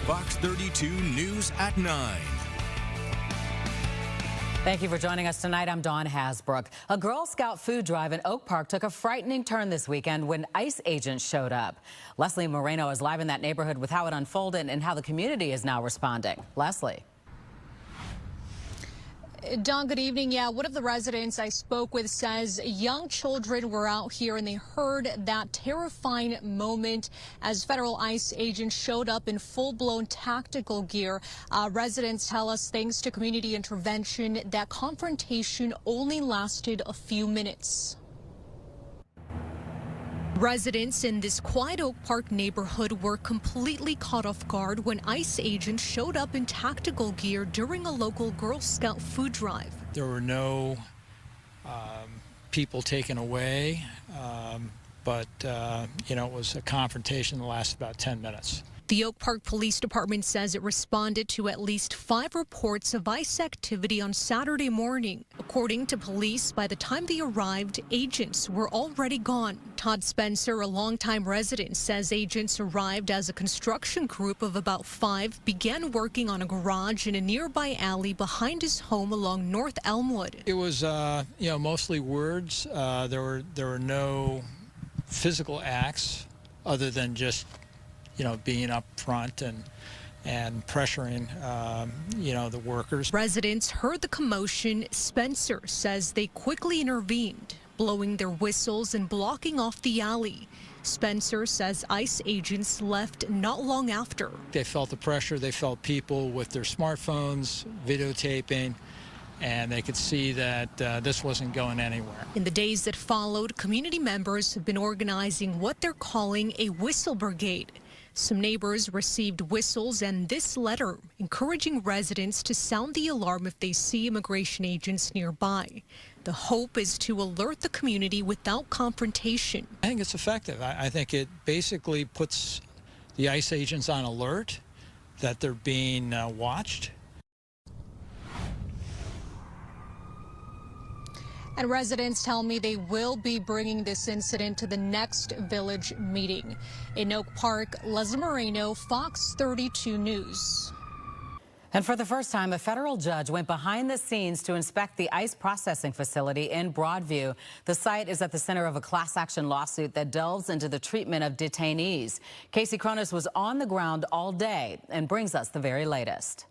Fox 32 News at 9. Thank you for joining us tonight. I'm Dawn Hasbrook. A Girl Scout food drive in Oak Park took a frightening turn this weekend when ICE agents showed up. Leslie Moreno is live in that neighborhood with how it unfolded and how the community is now responding. Leslie. Dawn, good evening. Yeah, one of the residents I spoke with says young children were out here and they heard that terrifying moment as federal ICE agents showed up in full-blown tactical gear. Residents tell us, thanks to community intervention, that confrontation only lasted a few minutes. Residents in this quiet Oak Park neighborhood were completely caught off guard when ICE agents showed up in tactical gear during a local Girl Scout food drive. There were no people taken away, but it was a confrontation that lasted about 10 minutes. The Oak Park Police Department says it responded to at least 5 reports of ICE activity on Saturday morning. According to police, by the time they arrived, agents were already gone. Todd Spencer, a longtime resident, says agents arrived as a construction group of about 5 began working on a garage in a nearby alley behind his home along North Elmwood. It was, mostly words. There were no physical acts other than just being up front and pressuring, the workers. Residents heard the commotion. Spencer says they quickly intervened, blowing their whistles and blocking off the alley. Spencer says ICE agents left not long after. They felt the pressure. They felt people with their smartphones videotaping, and they could see that this wasn't going anywhere. In the days that followed, community members have been organizing what they're calling a whistle brigade. Some neighbors received whistles and this letter encouraging residents to sound the alarm if they see immigration agents nearby. The hope is to alert the community without confrontation. I think it's effective. I think it basically puts the ICE agents on alert that they're being watched. And residents tell me they will be bringing this incident to the next village meeting. In Oak Park, Leslie Moreno, Fox 32 News. And for the first time, a federal judge went behind the scenes to inspect the ICE processing facility in Broadview. The site is at the center of a class action lawsuit that delves into the treatment of detainees. Casey Cronus was on the ground all day and brings us the very latest.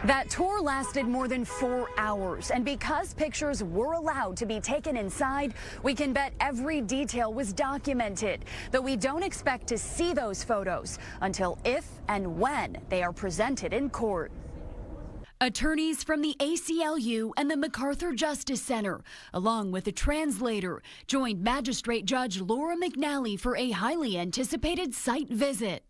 That tour lasted more than 4 hours, and because pictures were allowed to be taken inside, we can bet every detail was documented, though we don't expect to see those photos until if and when they are presented in court. Attorneys from the ACLU and the MacArthur Justice Center, along with a translator, joined Magistrate Judge Laura McNally for a highly anticipated site visit.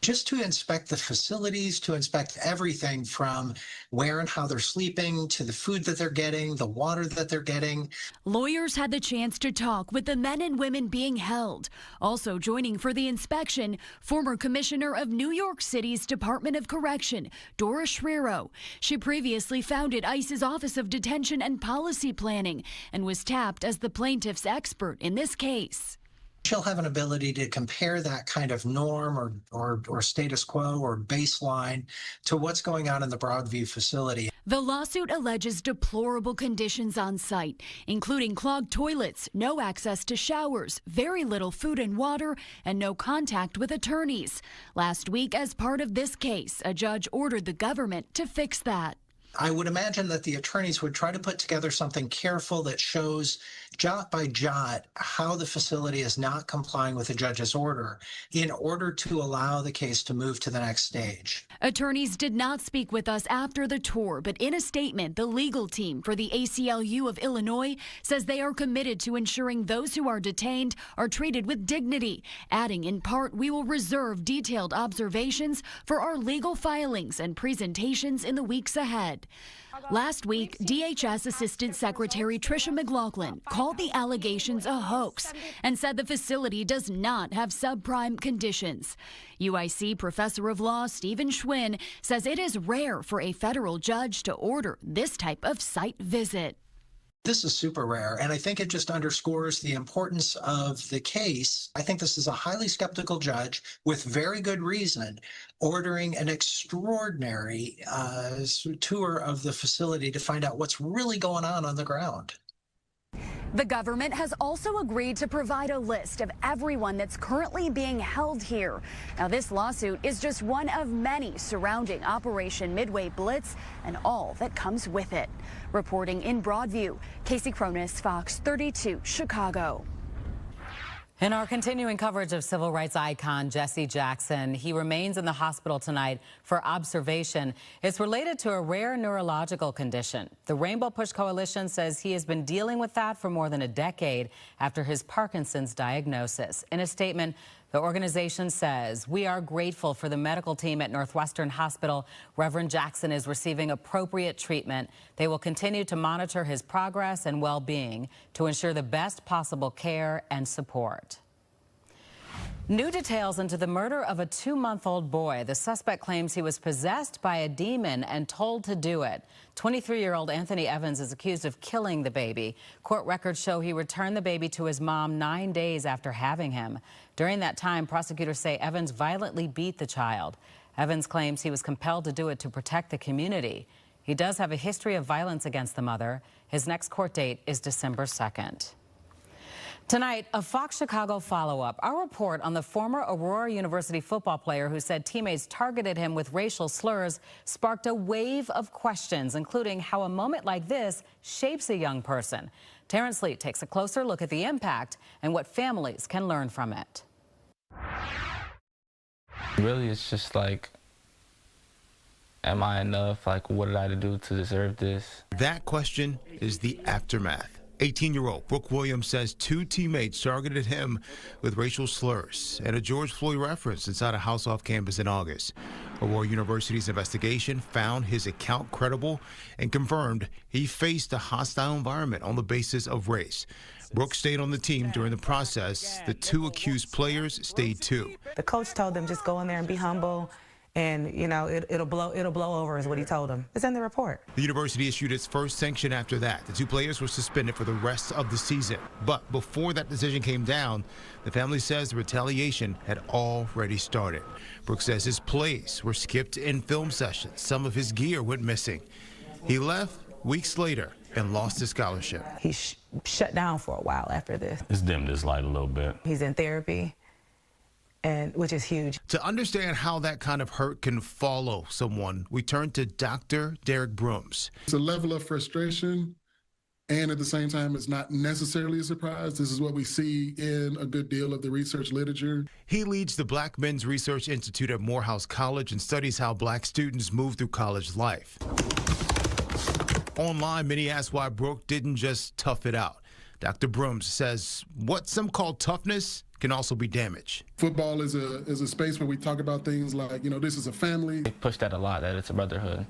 Just to inspect the facilities, to inspect everything from where and how they're sleeping, to the food that they're getting, the water that they're getting. Lawyers had the chance to talk with the men and women being held. Also joining for the inspection, former Commissioner of New York City's Department of Correction, Dora Schreiro. She previously founded ICE's Office of Detention and Policy Planning and was tapped as the plaintiff's expert in this case. She'll have an ability to compare that kind of norm or status quo or baseline to what's going on in the Broadview facility. The lawsuit alleges deplorable conditions on site, including clogged toilets, no access to showers, very little food and water, and no contact with attorneys. Last week, as part of this case, a judge ordered the government to fix that. I would imagine that the attorneys would try to put together something careful that shows jot by jot how the facility is not complying with the judge's order in order to allow the case to move to the next stage. Attorneys did not speak with us after the tour, but in a statement, the legal team for the ACLU of Illinois says they are committed to ensuring those who are detained are treated with dignity, adding in part, we will reserve detailed observations for our legal filings and presentations in the weeks ahead. Last week, DHS Assistant Secretary Tricia McLaughlin called the allegations a hoax and said the facility does not have subprime conditions. UIC Professor of Law Stephen Schwinn says it is rare for a federal judge to order this type of site visit. This is super rare, and I think it just underscores the importance of the case. I think this is a highly skeptical judge with very good reason ordering an extraordinary tour of the facility to find out what's really going on the ground. The government has also agreed to provide a list of everyone that's currently being held here. Now, this lawsuit is just one of many surrounding Operation Midway Blitz and all that comes with it. Reporting in Broadview, Casey Cronus, Fox 32, Chicago. In our continuing coverage of civil rights icon Jesse Jackson, he remains in the hospital tonight for observation. It's related to a rare neurological condition. The Rainbow Push Coalition says he has been dealing with that for more than a decade after his Parkinson's diagnosis. In a statement, the organization says, "We are grateful for the medical team at Northwestern Hospital. Reverend Jackson is receiving appropriate treatment. They will continue to monitor his progress and well-being to ensure the best possible care and support." New details into the murder of a 2-month-old boy. The suspect claims he was possessed by a demon and told to do it. 23-year-old Anthony Evans is accused of killing the baby. Court records show he returned the baby to his mom 9 days after having him. During that time, prosecutors say Evans violently beat the child. Evans claims he was compelled to do it to protect the community. He does have a history of violence against the mother. His next court date is December 2nd. Tonight, a Fox Chicago follow-up. Our report on the former Aurora University football player who said teammates targeted him with racial slurs sparked a wave of questions, including how a moment like this shapes a young person. Terrence Lee takes a closer look at the impact and what families can learn from it. Really, it's just like, am I enough? Like, what did I do to deserve this? That question is the aftermath. 18-year-old Brooke Williams says 2 teammates targeted him with racial slurs and a George Floyd reference inside a house off campus in August. Aurora University's investigation found his account credible and confirmed he faced a hostile environment on the basis of race. Brooke stayed on the team during the process. The 2 accused players stayed too. The coach told them just go in there and be humble. And, you know, it'll blow over is what he told them. It's in the report. The university issued its first sanction after that. The 2 players were suspended for the rest of the season. But before that decision came down, the family says the retaliation had already started. Brooks says his plays were skipped in film sessions. Some of his gear went missing. He left weeks later and lost his scholarship. He shut down for a while after this. It's dimmed his light a little bit. He's in therapy. Which is huge. To understand how that kind of hurt can follow someone, we turn to Dr. Derek Brooms. It's a level of frustration, and at the same time, it's not necessarily a surprise. This is what we see in a good deal of the research literature. He leads the Black Men's Research Institute at Morehouse College and studies how Black students move through college life. Online, many ask why Brooke didn't just tough it out. Dr. Brooms says what some call toughness can also be damage. Football is a space where we talk about things like, you know, this is a family. They push that a lot, that it's a brotherhood.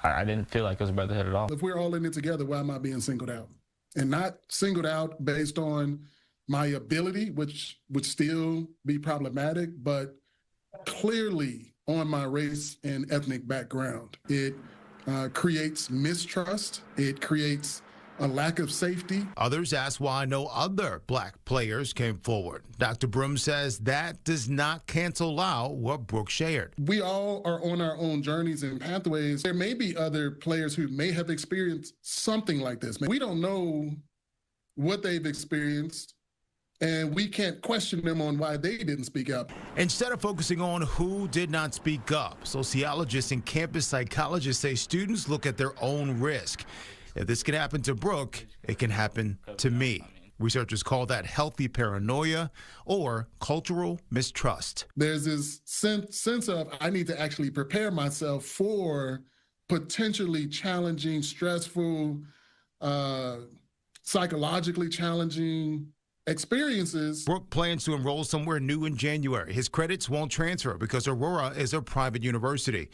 I didn't feel like it was a brotherhood at all. If we're all in it together, why am I being singled out? And not singled out based on my ability, which would still be problematic, but clearly on my race and ethnic background. It creates mistrust. It creates a lack of safety. Others ask why no other Black players came forward. Dr. Brooms says that does not cancel out what Brooke shared. We all are on our own journeys and pathways. There may be other players who may have experienced something like this. We don't know what they've experienced, and we can't question them on why they didn't speak up. Instead of focusing on who did not speak up, sociologists and campus psychologists say students look at their own risk. If this can happen to Brooke, it can happen to me. Researchers call that healthy paranoia or cultural mistrust. There's this sense of I need to actually prepare myself for potentially challenging, stressful, psychologically challenging experiences. Brooke plans to enroll somewhere new in January. His credits won't transfer because Aurora is a private university.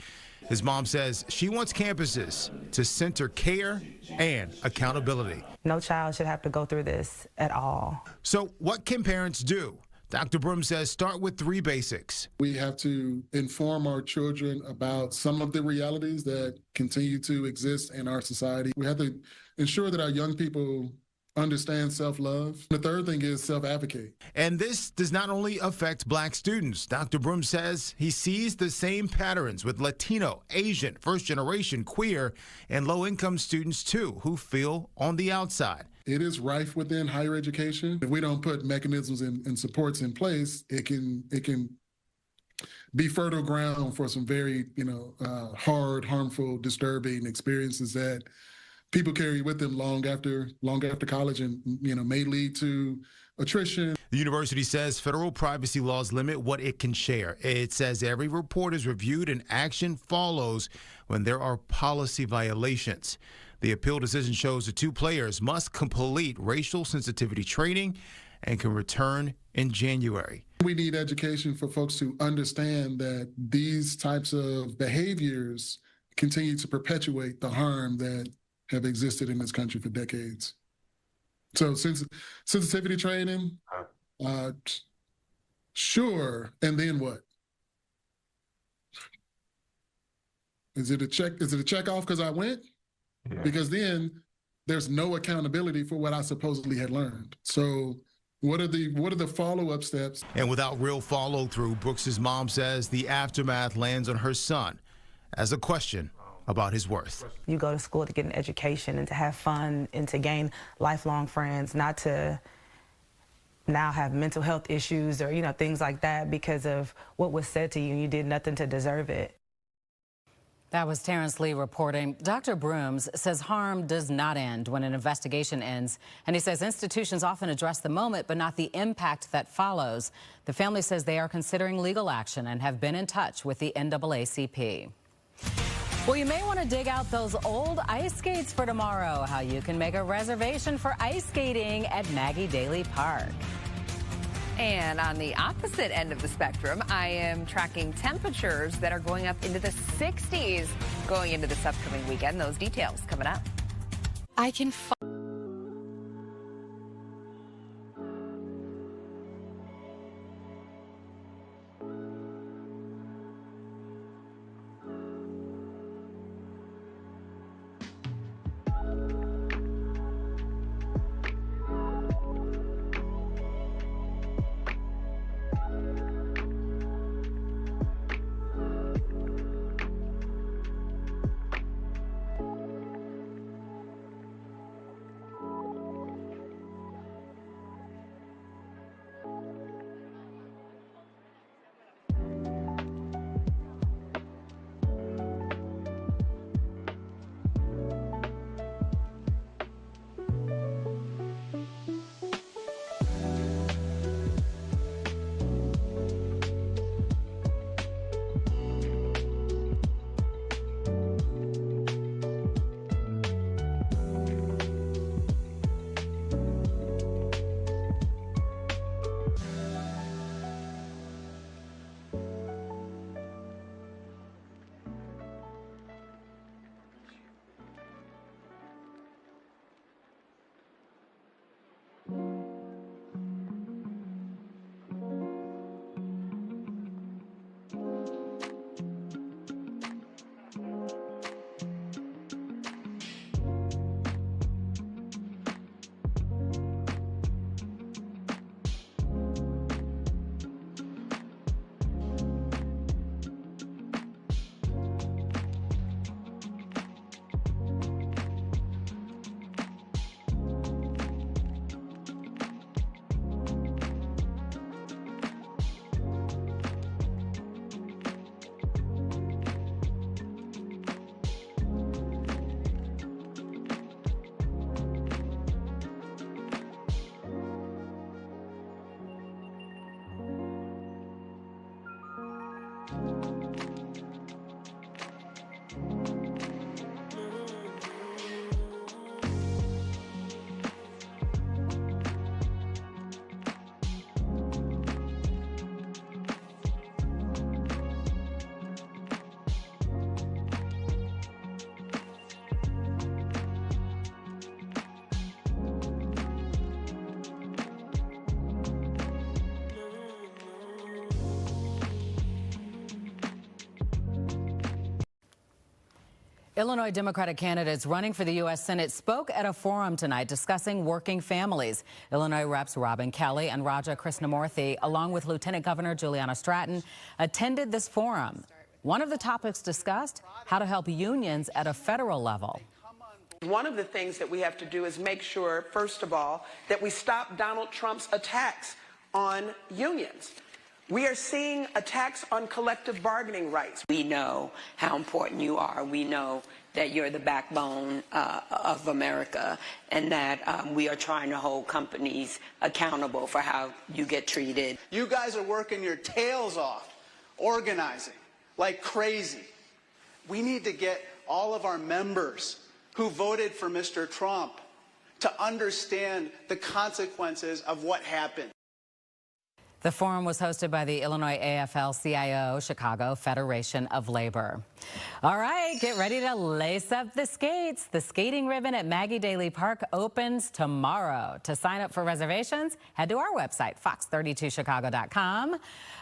His mom says she wants campuses to center care and accountability. No child should have to go through this at all. So what can parents do? Dr. Broom says start with 3 basics. We have to inform our children about some of the realities that continue to exist in our society. We have to ensure that our young people understand self-love. The third thing is self-advocate. And this does not only affect Black students. Dr. Broom says he sees the same patterns with Latino, Asian, first-generation, queer, and low-income students, too, who feel on the outside. It is rife within higher education. If we don't put mechanisms and supports in place, it can be fertile ground for some very, hard, harmful, disturbing experiences that people carry with them long after college, and may lead to attrition. The university says federal privacy laws limit what it can share. It says every report is reviewed and action follows when there are policy violations. The appeal decision shows the 2 players must complete racial sensitivity training and can return in January. We need education for folks to understand that these types of behaviors continue to perpetuate the harm that have existed in this country for decades. So sensitivity training, sure, and then what? Is it a check off because I went? Yeah. Because then there's no accountability for what I supposedly had learned. So what are the follow-up steps? And without real follow-through, Brooks's mom says the aftermath lands on her son as a question about his worth. You go to school to get an education and to have fun and to gain lifelong friends, not to now have mental health issues or, things like that because of what was said to you and you did nothing to deserve it. That was Terrence Lee reporting. Dr. Brooms says harm does not end when an investigation ends, and he says institutions often address the moment but not the impact that follows. The family says they are considering legal action and have been in touch with the NAACP. Well, you may want to dig out those old ice skates for tomorrow. How you can make a reservation for ice skating at Maggie Daly Park. And on the opposite end of the spectrum, I am tracking temperatures that are going up into the 60s going into this upcoming weekend. Those details coming up. I can Illinois Democratic candidates running for the U.S. Senate spoke at a forum tonight discussing working families. Illinois Reps Robin Kelly and Raja Krishnamurthy, along with Lieutenant Governor Juliana Stratton, attended this forum. One of the topics discussed, how to help unions at a federal level. One of the things that we have to do is make sure, first of all, that we stop Donald Trump's attacks on unions. We are seeing attacks on collective bargaining rights. We know how important you are. We know that you're the backbone of America, and that we are trying to hold companies accountable for how you get treated. You guys are working your tails off, organizing like crazy. We need to get all of our members who voted for Mr. Trump to understand the consequences of what happened. The forum was hosted by the Illinois AFL-CIO Chicago Federation of Labor. All right, get ready to lace up the skates. The skating ribbon at Maggie Daley Park opens tomorrow. To sign up for reservations, head to our website, fox32chicago.com.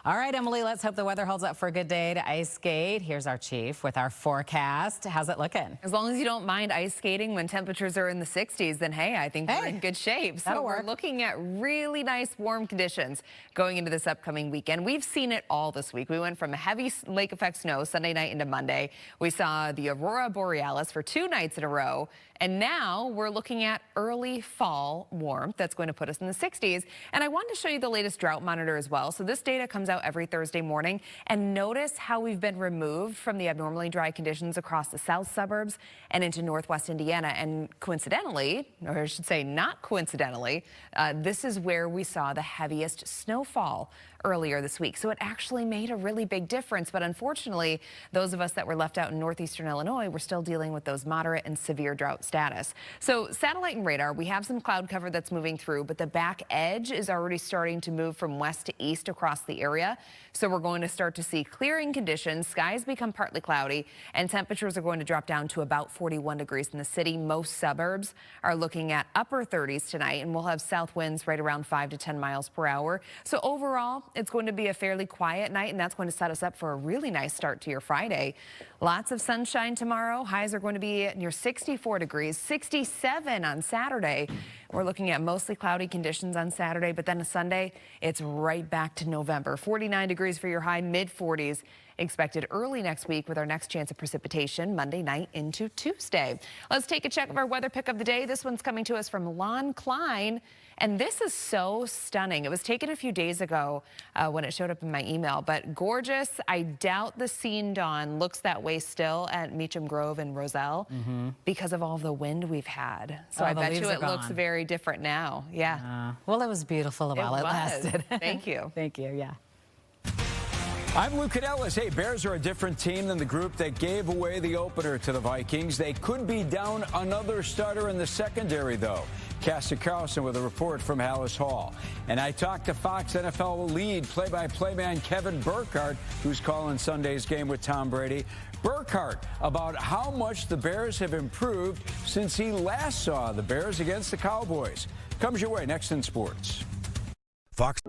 All right, Emily, let's hope the weather holds up for a good day to ice skate. Here's our chief with our forecast. How's it looking? As long as you don't mind ice skating when temperatures are in the 60s, then hey, I think we're in good shape. So we're looking at really nice warm conditions going into this upcoming weekend. We've seen it all this week. We went from heavy lake effect snow Sunday night into Monday. We saw the aurora borealis for 2 nights in a row. And now we're looking at early fall warmth that's going to put us in the 60s. And I wanted to show you the latest drought monitor as well. So this data comes out every Thursday morning. And notice how we've been removed from the abnormally dry conditions across the south suburbs and into northwest Indiana. And coincidentally, or I should say not coincidentally, this is where we saw the heaviest snowfall earlier this week. So it actually made a really big difference. But unfortunately, those of us that were left out in northeastern Illinois were still dealing with those moderate and severe drought status. So satellite and radar, we have some cloud cover that's moving through, but the back edge is already starting to move from west to east across the area. So we're going to start to see clearing conditions. Skies become partly cloudy, and temperatures are going to drop down to about 41 degrees in the city. Most suburbs are looking at upper 30s tonight, and we'll have south winds right around 5 to 10 miles per hour. So overall, it's going to be a fairly quiet night, and that's going to set us up for a really nice start to your Friday. Lots of sunshine tomorrow. Highs are going to be near 64 degrees, 67 on Saturday. We're looking at mostly cloudy conditions on Saturday, but then a Sunday, it's right back to November. 49 degrees for your high, mid-40s expected early next week with our next chance of precipitation Monday night into Tuesday. Let's take a check of our weather pick of the day. This one's coming to us from Lon Klein. And this is so stunning. It was taken a few days ago when it showed up in my email, but gorgeous. I doubt the scene dawn looks that way still at Meacham Grove and Roselle because of all the wind we've had. So I bet you it looks very different now. Yeah. Well, it was beautiful while it lasted. Thank you. Thank you. Yeah. I'm Luke Cadellas. Hey, Bears are a different team than the group that gave away the opener to the Vikings. They could be down another starter in the secondary, though. Cassie Carlson with a report from Hallis Hall. And I talked to Fox NFL lead play-by-play man Kevin Burkhardt, who's calling Sunday's game with Tom Brady. Burkhardt about how much the Bears have improved since he last saw the Bears against the Cowboys. Comes your way next in sports. Fox.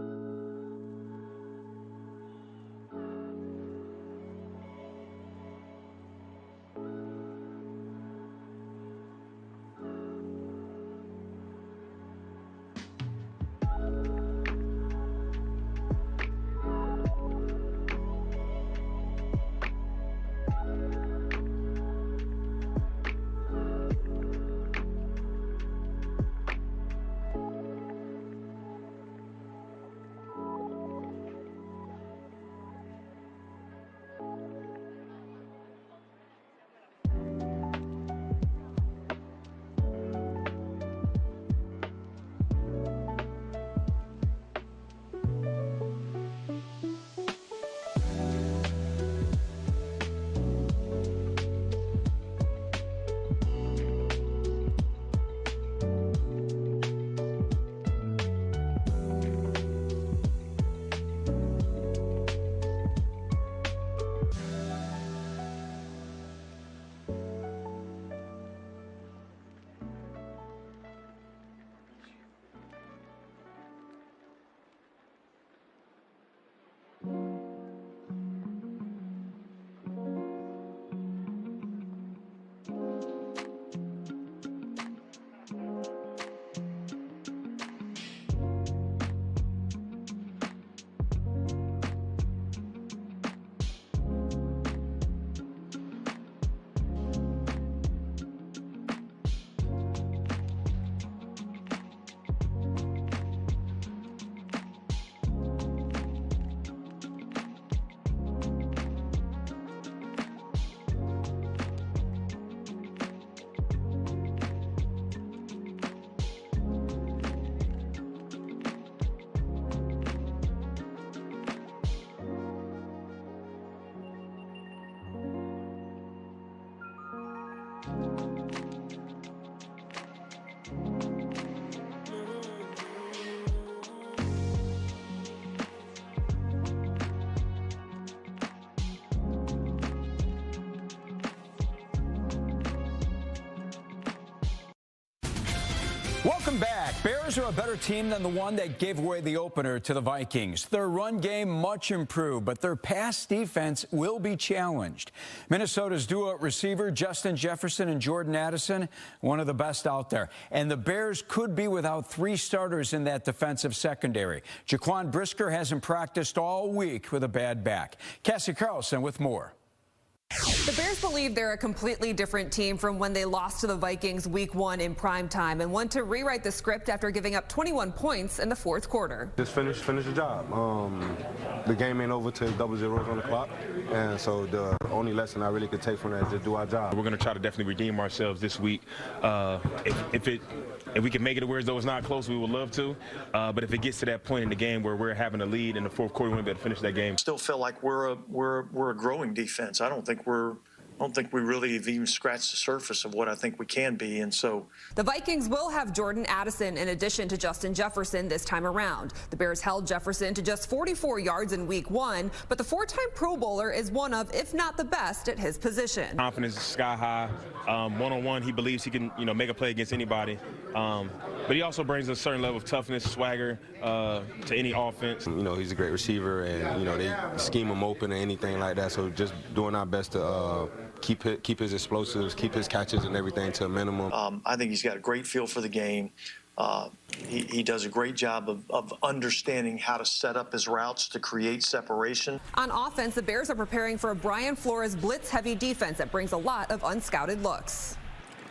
Welcome back. Bears are a better team than the one that gave away the opener to the Vikings. Their run game much improved, but their pass defense will be challenged. Minnesota's duo at receiver, Justin Jefferson and Jordan Addison, one of the best out there. And the Bears could be without 3 starters in that defensive secondary. Jaquan Brisker hasn't practiced all week with a bad back. Cassie Carlson with more. The Bears believe they're a completely different team from when they lost to the Vikings week 1 in prime time and want to rewrite the script after giving up 21 points in the 4th quarter. Just finish the job. The game ain't over till 0-0 on the clock, and so the only lesson I really could take from that is just do our job. We're going to try to definitely redeem ourselves this week. If we can make it to where though it's not close, we would love to. But if it gets to that point in the game where we're having a lead in the 4th quarter, we won't be able to finish that game. Still feel like we're a growing defense. I don't think we really have even scratched the surface of what I think we can be, and so. The Vikings will have Jordan Addison in addition to Justin Jefferson this time around. The Bears held Jefferson to just 44 yards in week 1, but the 4-time Pro Bowler is one of, if not the best, at his position. Confidence is sky high. One-on-one, he believes he can, make a play against anybody. But he also brings a certain level of toughness, swagger to any offense. He's a great receiver, and they scheme him open or anything like that. So just doing our best to keep his explosives, keep his catches and everything to a minimum. I think he's got a great feel for the game. He does a great job of understanding how to set up his routes to create separation. On offense, the Bears are preparing for a Brian Flores blitz-heavy defense that brings a lot of unscouted looks.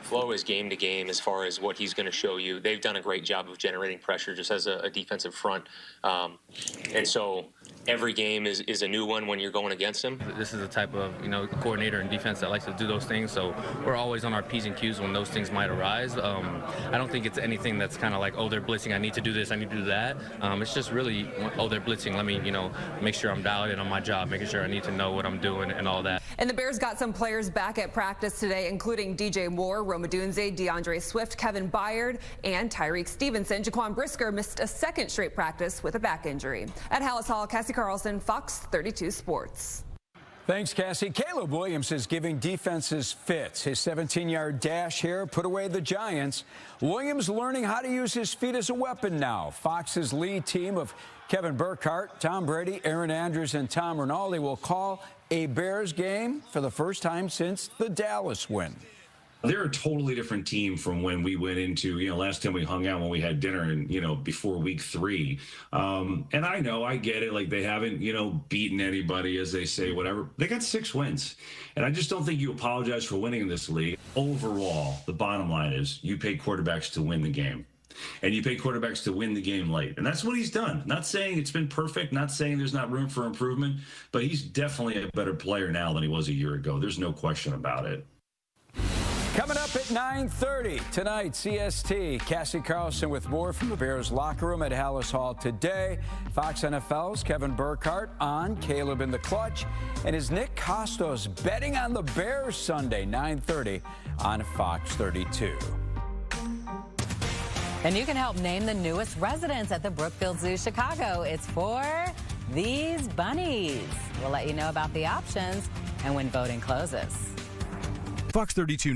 Flo is game to game as far as what he's going to show you. They've done a great job of generating pressure just as a defensive front. And so every game is a new one when you're going against him. This is the type of, coordinator and defense that likes to do those things. So we're always on our P's and Q's when those things might arise. I don't think it's anything that's kind of like, oh, they're blitzing, I need to do this, I need to do that. It's just really, oh, they're blitzing, let me, make sure I'm dialed in on my job, making sure I need to know what I'm doing and all that. And the Bears got some players back at practice today, including DJ Moore, Roma Dunze, DeAndre Swift, Kevin Byard, and Tyreek Stevenson. Jaquan Brisker missed a 2nd straight practice with a back injury. At Hallis Hall, Cassie Carlson, Fox 32 Sports. Thanks, Cassie. Caleb Williams is giving defenses fits. His 17-yard dash here put away the Giants. Williams learning how to use his feet as a weapon now. Fox's lead team of Kevin Burkhardt, Tom Brady, Aaron Andrews, and Tom Rinaldi will call a Bears game for the first time since the Dallas win. They're a totally different team from when we went into, last time we hung out when we had dinner and, before week 3. And I get it. Like they haven't, beaten anybody, as they say, whatever. They got 6 wins. And I just don't think you apologize for winning in this league. Overall, the bottom line is you pay quarterbacks to win the game. And you pay quarterbacks to win the game late. And that's what he's done. Not saying it's been perfect, not saying there's not room for improvement, but he's definitely a better player now than he was a year ago. There's no question about it. Coming up at 9:30 tonight, CST. Cassie Carlson with more from the Bears locker room at Hallis Hall today. Fox NFL's Kevin Burkhardt on Caleb in the clutch. And is Nick Costos betting on the Bears Sunday, 9:30 on Fox 32. And you can help name the newest residents at the Brookfield Zoo Chicago. It's for these bunnies. We'll let you know about the options and when voting closes. Fox 32.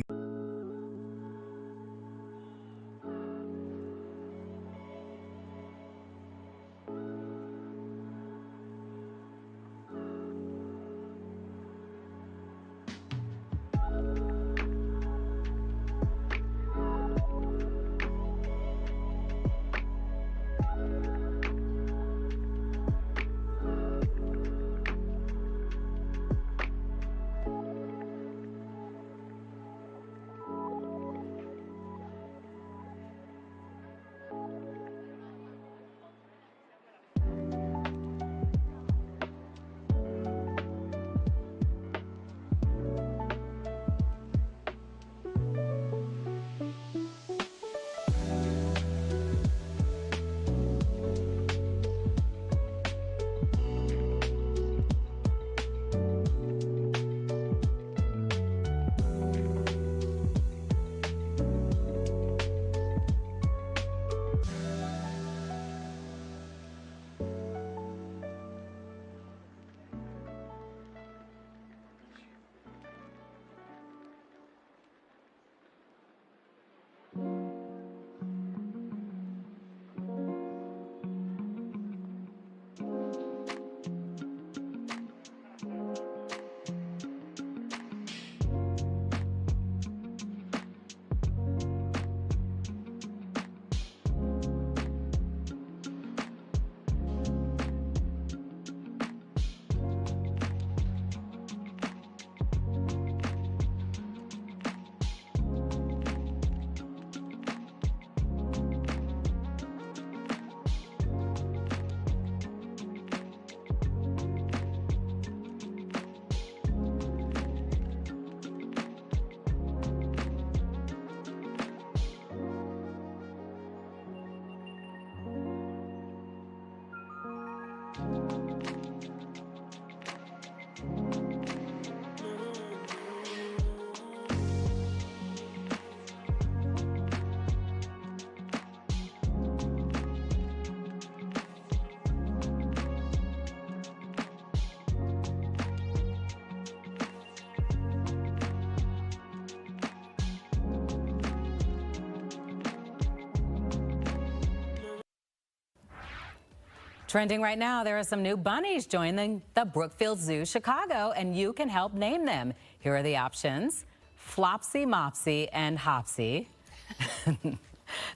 Trending right now, there are some new bunnies joining the Brookfield Zoo, Chicago, and you can help name them. Here are the options: Flopsy, Mopsy, and Hopsy.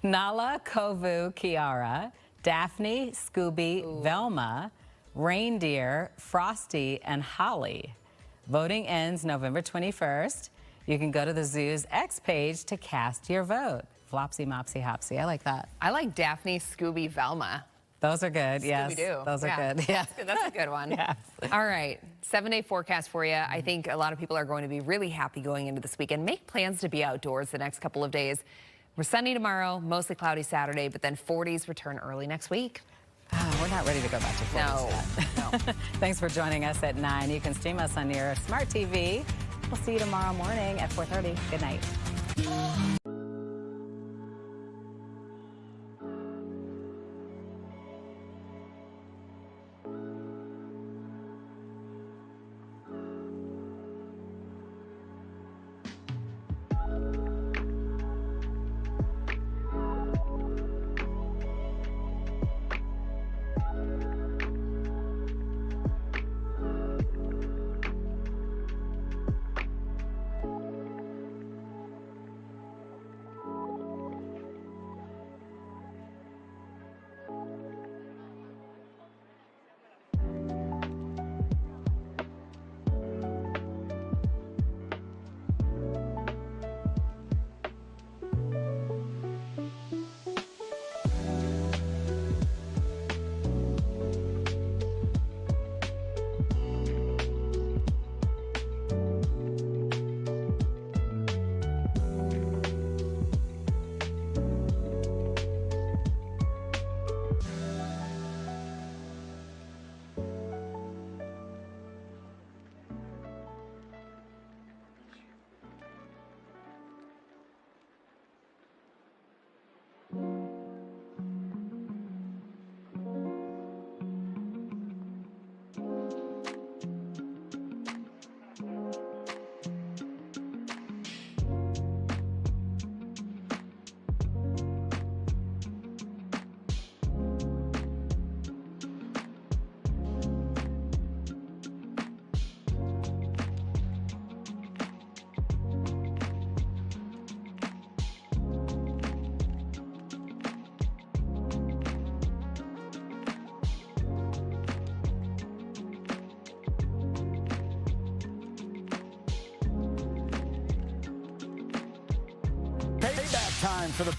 Nala, Kovu, Kiara, Daphne, Scooby, Velma, Reindeer, Frosty, and Holly. Voting ends November 21st. You can go to the zoo's X page to cast your vote. Flopsy, Mopsy, Hopsy. I like that. I like Daphne, Scooby, Velma. Those are good, yes. Those are good, yeah. That's a good one. Yes. All right, 7-day forecast for you. I think a lot of people are going to be really happy going into this weekend. Make plans to be outdoors the next couple of days. We're sunny tomorrow, mostly cloudy Saturday, but then 40s return early next week. We're not ready to go back to 40s yet. No. Thanks for joining us at 9. You can stream us on your smart TV. We'll see you tomorrow morning at 4:30. Good night. Payback time for the